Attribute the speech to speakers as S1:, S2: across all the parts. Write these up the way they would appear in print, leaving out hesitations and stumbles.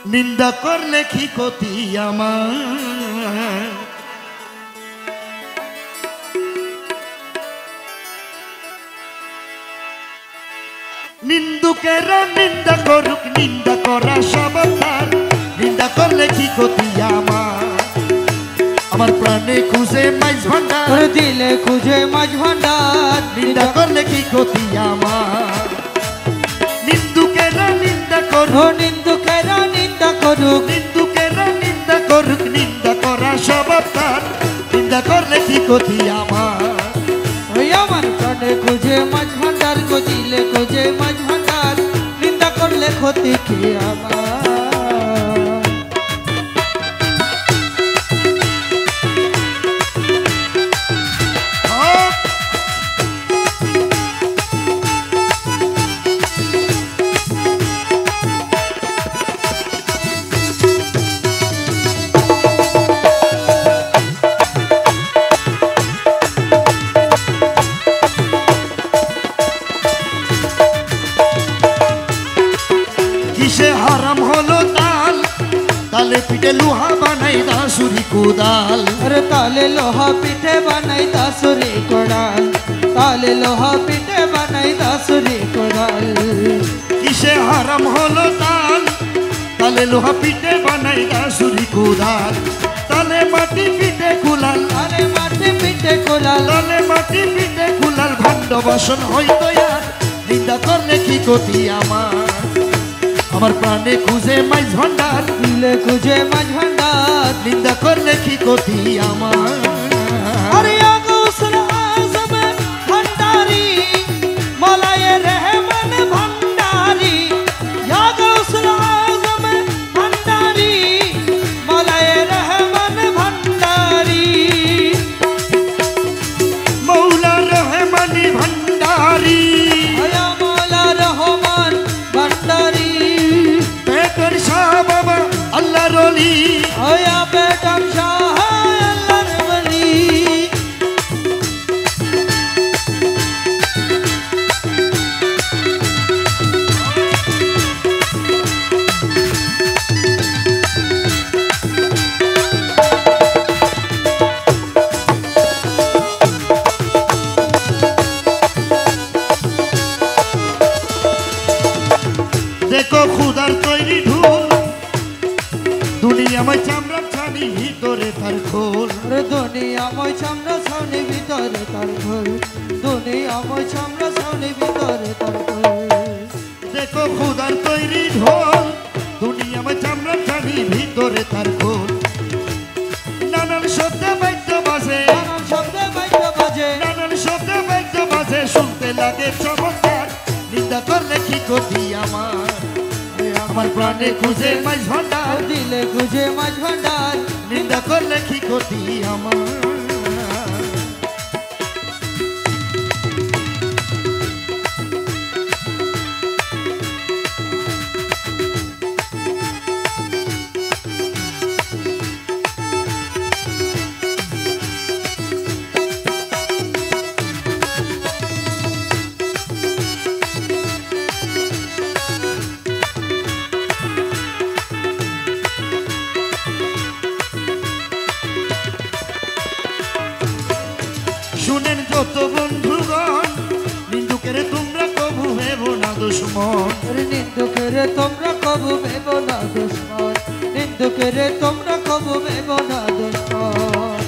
S1: নিন্দা করলে কি ক্ষতি আমার নিন্দুকেরা নিন্দা করুক নিন্দা করা সাবধান নিন্দা করলে কি ক্ষতি আমার প্রাণে খুঁজে মাঝ ভান্ডার
S2: দিলে খুঁজে মাঝ ভান্ডার
S1: নিন্দা করলে কি ক্ষতি আমার নিন্দুকেরা নিন্দা করুক
S2: নিন্দুকেরা নিন্দা করুক
S1: নিন্দুকেরা নিন্দা করুক নিন্দা করা সাবধান নিন্দা করলে কি ক্ষতি
S2: আমার প্রাণে খুঁজে মাঝ ভান্ডার দিলে খুঁজে মাঝ ভান্ডার নিন্দা করলে ক্ষতি কি আমার
S1: হারাম হলো তাল তালে পিঠে লোহা বানাই দাসুরি কোদাল
S2: তালে লোহা পিঠে বানাই দাসুরি কোদাল তালে লোহা পিঠে বানাই দাসুরি কোদাল
S1: কিসে হারাম হলো তাল তালে লোহা পিঠে বানাই দাসুরি কোদাল তালে মাটি পিঠে কুলাল
S2: তালে মাটি পিঠে কুলাল
S1: তালে মাটি পিঠে কুলাল ভাণ্ড বাসন হইতো আর নিন্দা করলে কি ক্ষতি আমার প্রাণে খুঁজে মাঝ ভান্ডার
S2: দিলে খুঁজে মাঝ ভান্ডার
S1: নিন্দা করলে কি ক্ষতি আমার
S2: আরে আগৌসুল আজম ভান্ডারি মলায়ে রহমান ভান্ডারি আগৌসুল আজম ভান্ডারি মলায়ে রহমান ভান্ডারি
S1: মৌলা রহমানি ভান্ডারি
S2: মৌলা রহমান ভান্ডারি
S1: বাবা আল্লাহর ওলি
S2: ওয়া বেটার শাহ আল্লাহর ওলি
S1: দেখো খুদার তৈরি ঢোল দুনিয়াময় চামড়া ছানি ভিতরে তার খোল
S2: দুনিয়াময় চামড়া ছানি ভিতরে তার খোল দুনিয়াময় চামড়া ছানি ভিতরে তার খোল
S1: দেখো খুদার তৈরি ঢোল দুনিয়াময় চামড়া ছানি ভিতরে তার খোল নানান শব্দে বাদ্য বাজে
S2: নানান শব্দে বাদ্য বাজে
S1: নানান শব্দে বাদ্য বাজে শুনতে লাগে চমৎকার নিন্দা করলে কি ক্ষতি আমার প্রাণে খুঁজে মাঝ ভান্ডার
S2: দিলে খুঁজে মাঝ ভান্ডার
S1: নিন্দা করলে কি ক্ষতি আমার শুনেন যত বন্ধুগণ নিন্দুকের তোমরা কবু ভেব না দুশ্মন
S2: নিন্দুকের তোমরা কবু ভেব না দুশ্মন নিন্দুকের তোমরা কবু ভেব না দুশ্মন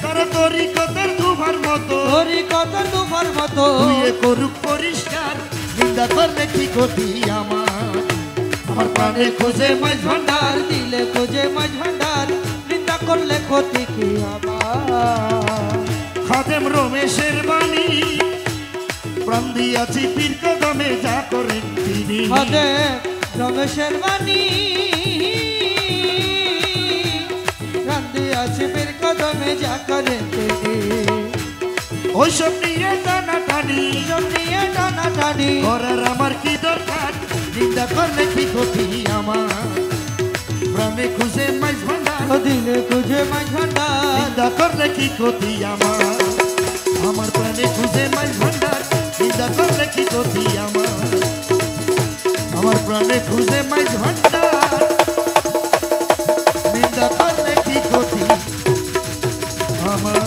S1: তারা তরিকতের দুভার মতো
S2: তরিকতের দুভার মতো
S1: ধুয়ে করুক পরিষ্কার নিন্দা করলে কি ক্ষতি আমার প্রাণে খুঁজে মাঝ ভান্ডার
S2: দিলে খুঁজে মাঝ ভান্ডার নিন্দা করলে ক্ষতি কি আমার
S1: খাদেম রমেশের বাণী প্রাণ দিয়াছি পীর কদমে যা করেন তিনি
S2: খাদেম রমেশের বাণী প্রাণ দিয়াছি পীর কদমে যা করেন তিনি
S1: ওইসব নিয়ে টানা টানি
S2: সব নিয়ে টানা টানি
S1: করার আমার কি দরকার নিন্দা করলে কি ক্ষতি আমার প্রাণে খুঁজে মাঝ ভান্ডার
S2: দিলে খুঁজে মাঝ ভান্ডার
S1: নিন্দা করলে কি ক্ষতি আমার প্রাণে খুঁজে মাঝ ভান্ডার নিন্দা করলে কি ক্ষতি আমার প্রাণে খুঁজে মাঝ ভান্ডার গতি আমার